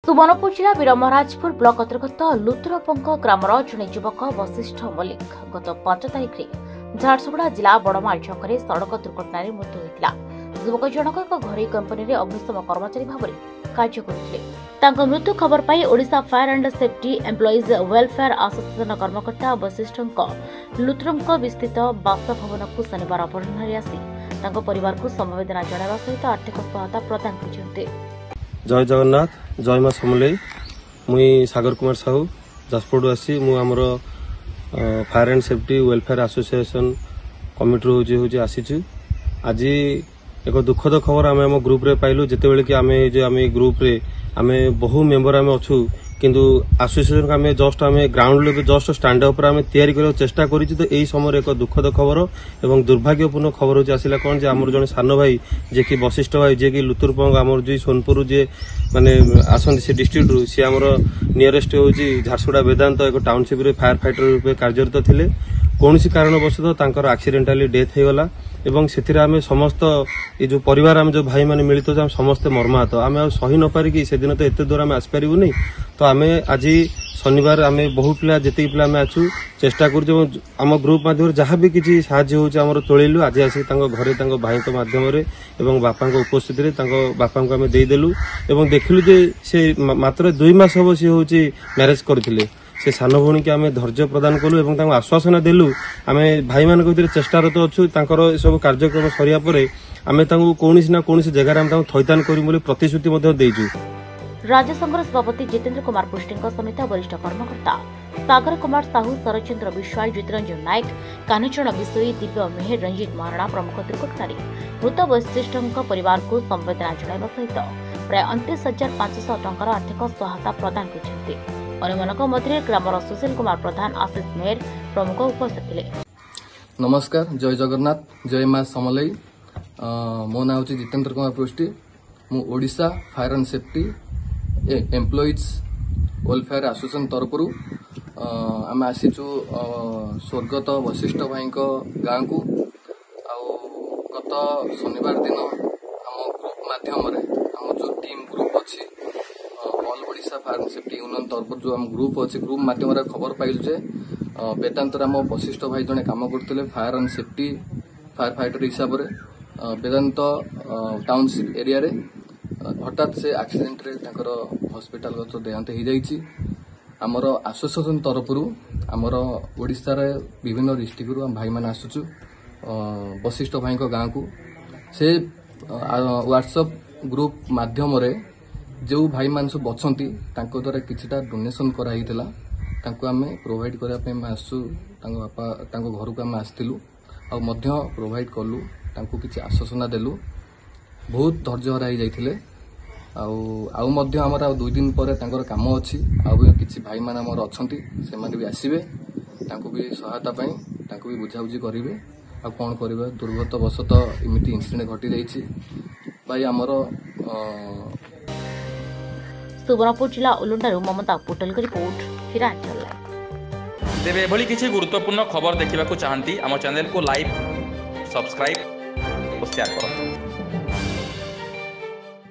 सुवर्णपुर जिला वीरमहाराजपुर ब्लॉक अंतर्गत लुतुरपंक ग्रामर जड़े युवक वशिष्ठ मल्लिक गत 5 तारिख में झारसुगुड़ा जिला बड़माल छकरे सड़क दुर्घटन मृत्यु होता। युवक जनक एक घरोई कंपनी में अग्निशम कर्मचारी भाव में कार्य करते। मृत्यु खबर पाई Odisha fire and safety employees welfare association कर्मकर्ता वशिष्ठ लुतुरंक विस्तृत बासभवन को शनिवार अपराह आसी परिवार को समवेदना जणावा सहित आर्थिक सहायता प्रदान करते। जय जगन्नाथ, जय माँ समलेई। मुई सागर कुमार साहू जाजपुर आसी आमर fire and safety welfare association committee हूँ आसी। आज एक दुखद खबर आम आम ग्रुप रे पाइलु जिते कि आम ग्रुप रे आम बहु मेंबर आम अच्छू किंतु एसोसिएशन को आम जस्ट आम ground level just stand up आम तैयारी करने चेष्टा करी। तो यही समय एक दुखद खबर एवं दुर्भाग्यपूर्ण खबर हो आसला कौन आमर जन सान भाई जे कि वशिष्ठ भाई जे कि लुतुरपंग आमर जी सोनपुर जे माने आसंती से डिस्ट्रिक्ट रु सी आमर नियरेस्ट हो झारसुगुड़ा वेदांत एक टाउनशिप रे फायर फाइटर रूप कार्यरत थिले। कौन कारणवशतः तांकर एक्सीडेंटाली डेथ हो गला एवं से आम समस्त ये जो परिवार आम जो भाई मैंने मिलित हम समस्ते मर्माहत आम सही न पारिकी से दिन तो एत दूर आम आसपारू नहीं। तो आम आज शनिवार आम बहु पिला जितकी पिला आम आछू चेष्टा करम ग्रुप माध्यम जहाँ भी किसी साहाय्य होमर तोलू आज आसिक घरे भाई माध्यम एवं बापा उपस्थित बापा को आम देदेलु एवं देखिलु जे से मात्र 2 मास हम सी हूँ मैरेज करते से सान भौणी की आम धैर्य प्रदान कलु एवं आश्वासन देलु आम भाई मान भर चेष्टारत अच्छु सब कार्यक्रम सरिया पर आम कौन ना कौन जगह थैतान करूँ प्रतिश्रुति देजु। राज्य संघर सभापति जितेन्द्र कुमार पुष्टि समेत वरिष्ठ कर्मकर्ता सागर कुमार साहू, शरचंद्र विश्वाल, ज्योतिरंजन नायक, कान्हचरण विशोई, दिव्य मेहर, रंजित महाराणा प्रमुख दुर्घटन मृत वशिष्ठ परिवार को संवेदना जणाइवा सहित प्राय 29,500 टंकार आर्थिक सहायता प्रदान कर मध्य ग्रामर सुशील कुमार प्रधान, आशीष मेहर प्रमुख उपस्थित थे। नमस्कार, जय जगन्नाथ, जय माँ समलेई। मो ना हूँ जितेन्द्र कुमार पुष्टि। मु Odisha fire and safety employees welfare association तरफ आम आसीचु स्वर्गत वशिष्ठ भाई गाँ को गत शनिवार दिन आम ग्रुप माध्यम आम जो टीम ग्रुप अच्छी all Odisha fire and safety union तरफ जो आम ग्रुप अच्छी ग्रुप माध्यम खबर पाइलु जे वेदांत आम वशिष्ठ भाई जड़े कम करते fire and safety fire fighter हिसाब से वेदांत टाउनशिप एरिया रे हठात से एक्सीडेंट रे हॉस्पिटल देहांत हो जाइए। आमर एसोसिएशन तरफ आमर ओडिशा रे विभिन्न डिस्ट्रिक्ट रू भाई मैंने आसुचु वशिष्ठ भाई गाँ को से व्हाट्सएप ग्रुप माध्यम रे जो भाई मान सब अच्छा द्वारा किछिटा डोनेशन कराइला आम प्रोवाइड करने आसु बापा घर को आम आसलु आ प्रोवाइड कलु किसी आश्वासना देलु। बहुत धैर्य हराई जाइए आमर 2 दिन पर काम अच्छी किसी भाई मैंने आमर अच्छा से भी आसवे भी सहायता भी बुझाबुझी करेंगे आ कौन करेंगे दुर्गतवशतः इमिटी इनसीडेंट घटी जाइए भाई आमर। सुवर्णपुर जिला उलुंडारू ममता पोटल की रिपोर्ट हिरांचल। तेरे एभली किसी गुरुत्वपूर्ण खबर देखा चाहती आम चैनल को लाइक, सब्सक्राइब और शेयर करो।